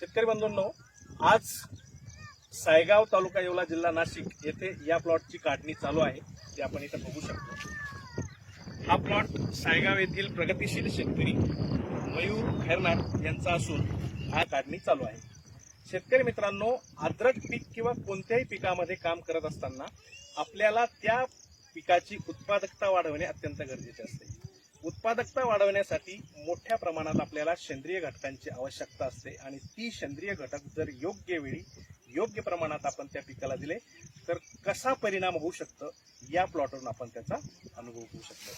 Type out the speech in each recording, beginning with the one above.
शेतकरी बंधूंनो, आज सायगाव तालुका येवला जिल्हा नाशिक येथे या प्लॉटची काढणी चालू आहे. ते आपण इथे बघू शकतो. हा प्लॉट सायगाव येथील प्रगतिशील शेतकरी मयूर खैरनार यांचा असून हा काढणी चालू आहे. शेतकरी मित्रांनो, अद्रक पीक किंवा कोणत्याही पिकामध्ये काम करत असताना आपल्याला त्या पिकाची उत्पादकता वाढवणे अत्यंत गरजेचे असते. उत्पादकता वाढवण्यासाठी मोठ्या प्रमाणात आपल्याला सेंद्रिय घटकांची आवश्यकता असते आणि ती सेंद्रिय घटक जर योग्य वेळी योग्य प्रमाणात आपण त्या पिकाला दिले तर कसा परिणाम होऊ शकतो या प्लॉटवरून आपण त्याचा अनुभव घेऊ शकतो.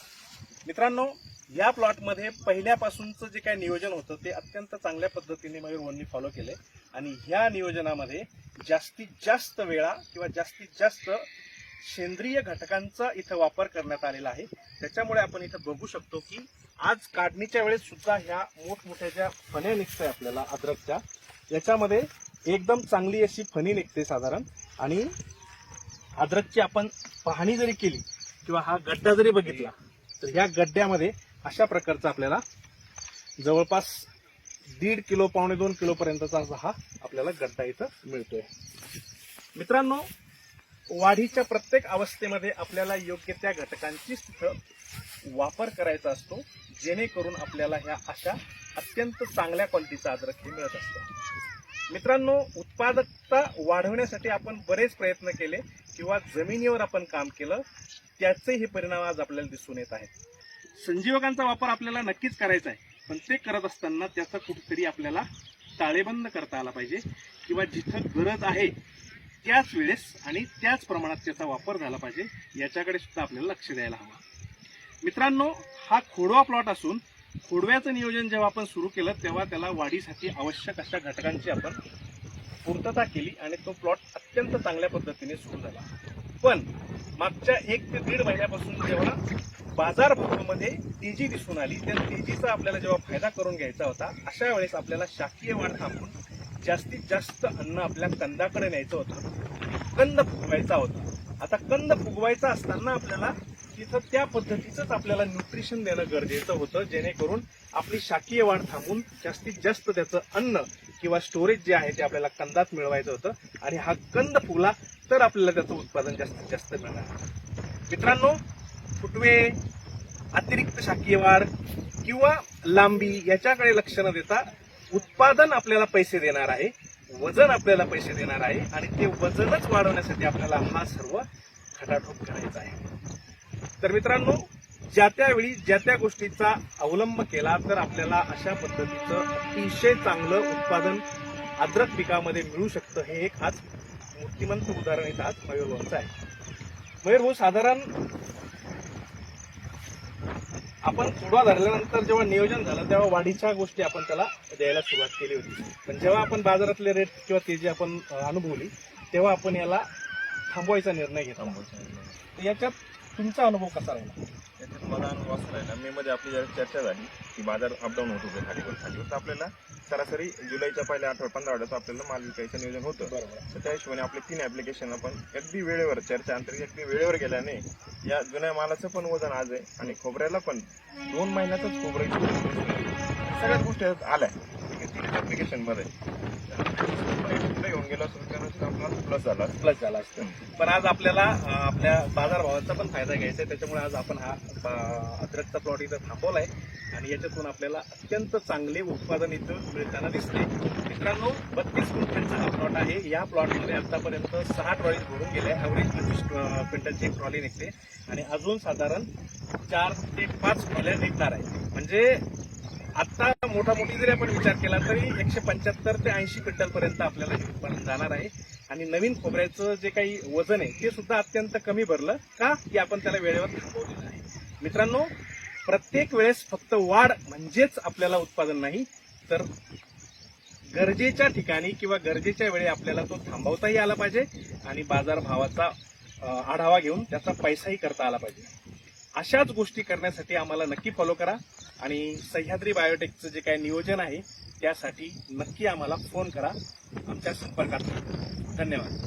मित्रांनो, या प्लॉटमध्ये पहिल्यापासूनचं जे काही नियोजन होतं ते अत्यंत चांगल्या पद्धतीने मयूरभाऊंनी फॉलो केले आणि ह्या नियोजनामध्ये जास्तीत जास्त वेळा किंवा जास्तीत जास्त सेंद्रिय घटकांचा इथं वापर करण्यात आलेला आहे. त्याच्यामुळे आपण इथं बघू शकतो की आज काढणीच्या वेळेस सुद्धा ह्या मोठमोठ्या ज्या फण्या निघताय आपल्याला अद्रकच्या, याच्यामध्ये एकदम चांगली अशी फणी निघते साधारण. आणि अद्रकची आपण पाहणी जरी केली किंवा हा गड्डा जरी बघितला तर ह्या गड्ड्यामध्ये अशा प्रकारचा आपल्याला जवळपास 1.5 किलो पावणे 2 किलो पर्यंतचा हा आपल्याला गड्डा इथं मिळतोय. मित्रांनो, वाढीच्या प्रत्येक अवस्थेमध्ये आपल्याला योग्य त्या घटकांची वापर करायचा असतो, जेणेकरून आपल्याला ह्या अशा अत्यंत चांगल्या क्वालिटीचा अद्रक हे मिळत असतो. मित्रांनो, उत्पादकता वाढवण्यासाठी आपण बरेच प्रयत्न केले किंवा जमिनीवर आपण काम केलं, त्याचे हे परिणाम आज आपल्याला दिसून येत आहेत. संजीवकांचा वापर आपल्याला नक्कीच करायचा आहे, पण ते करत असताना त्याचा कुठेतरी आपल्याला ताळेबंद करता आला पाहिजे किंवा जिथं गरज आहे त्याच वेळेस आणि त्याच प्रमाणात त्याचा वापर झाला पाहिजे, याच्याकडे सुद्धा आपल्याला लक्ष द्यायला हवं. मित्रांनो, हा खोडवा प्लॉट असून खोडव्याचं नियोजन जेव्हा आपण सुरू केलं तेव्हा त्याला वाढीसाठी आवश्यक अशा घटकांची आपण पूर्तता केली आणि तो प्लॉट अत्यंत चांगल्या पद्धतीने सुरू झाला. पण मागच्या 1 ते 1.5 महिन्यापासून जेव्हा बाजारभावामध्ये तेजी दिसून आली, त्या तेजीचा आपल्याला जेव्हा फायदा करून घ्यायचा होता, अशा वेळेस आपल्याला शाकीय वाढ थांबून जास्तीत जास्त अन्न आपल्या कंदाकडे न्यायचं होतं, कंद फुगवायचा होता. आता कंद फुगवायचा असताना आपल्याला तिथं त्या पद्धतीचंच आपल्याला न्यूट्रिशन देणं गरजेचं होतं, जेणेकरून आपली शाकीय वाढ थांबून जास्तीत जास्त त्याचं अन्न किंवा स्टोरेज जे आहे ते आपल्याला कंदात मिळवायचं होतं. आणि हा कंद फुगला तर आपल्याला त्याचं उत्पादन जास्तीत जास्त मिळणार. मित्रांनो, फुटवे, अतिरिक्त शाकीय वाढ किंवा लांबी याच्याकडे लक्ष न देता उत्पादन आपल्याला पैसे देणार आहे, वजन आपल्याला पैसे देणार आहे आणि ते वजनच वाढवण्यासाठी आपल्याला हा सर्व खटाटोप करायचा आहे. तर मित्रांनो, ज्या त्यावेळी ज्या त्या गोष्टीचा अवलंब केला तर आपल्याला अशा पद्धतीचं अतिशय चांगलं उत्पादन अद्रक पिकामध्ये मिळू शकतं. हे एक आज मूर्तिमंत उदाहरण इथं आज मयूरभाऊंचं आहे. मयूरभाऊ, साधारण आपण खोडवा धरल्यानंतर जेव्हा नियोजन झालं तेव्हा वाढीच्या गोष्टी आपण त्याला द्यायला सुरुवात केली होती, पण जेव्हा आपण बाजारातले रेट किंवा तेजी आपण अनुभवली तेव्हा आपण याला थांबवायचा निर्णय घेतला. याच्यात तुमचा अनुभव कसा राहिला? त्याच्यात मला अनुभव असा राहिला, मे मध्ये आपली जर चर्चा झाली की बाजार अपडाऊन होत होते खालीवर तर आपल्याला सरासरी जुलैच्या पहिल्या 15 आठवड्यात आपल्याला माल विकायचं नियोजन होतं. तर त्या हिशोबाने आपले 3 ऍप्लिकेशन आपण अगदी वेळेवर चर्चा अंतर्गत अगदी वेळेवर गेल्याने या जुन्या मालाचं पण वजन आज आहे आणि खोबऱ्याला पण 2 महिन्यातच खोबऱ्याची सगळ्याच गोष्टी आल्या 3 ऍप्लिकेशन मध्ये घेऊन गेलो असतो आपला प्लस झाला असतं. पण आज आपल्याला आपल्या बाजारभावाचा पण फायदा घ्यायचा आहे, त्याच्यामुळे आज आपण हा अद्रकचा प्लॉट इथं थांबवलाय आणि याच्यातून आपल्याला अत्यंत चांगले उत्पादन इथं मिळताना दिसते. मित्रांनो, 32 क्विंटलचा हा प्लॉट आहे. या प्लॉटमध्ये आतापर्यंत 6 ट्रॉलीज भरून गेल्या. ॲव्हरेज 25 क्विंटलची एक ट्रॉली निघते आणि अजून साधारण 4 ते 5 ट्रॉल्या निघणार आहे. म्हणजे आता मोठी जरी आपण विचार केला तरी 175 ते 80 क्विंटल पर्यंत आपल्याला हे उत्पादन जाणार आहे. आणि नवीन खोबऱ्याचं जे काही वजन आहे ते सुद्धा अत्यंत कमी भरलं का की आपण त्याला वेळेवर थांबवलेलं आहे. मित्रांनो, प्रत्येक वेळेस फक्त वाढ म्हणजेच आपल्याला उत्पादन नाही, तर गरजेच्या ठिकाणी किंवा गरजेच्या वेळी आपल्याला तो थांबवताही आला पाहिजे आणि बाजारभावाचा आढावा घेऊन त्याचा पैसाही करता आला पाहिजे. अशाच गोष्टी करण्यासाठी आम्हाला नक्की फॉलो करा आणि सह्याद्री बायोटेकचं जे काही नियोजन आहे त्यासाठी नक्की आम्हाला फोन करा, आमच्या संपर्कात. धन्यवाद.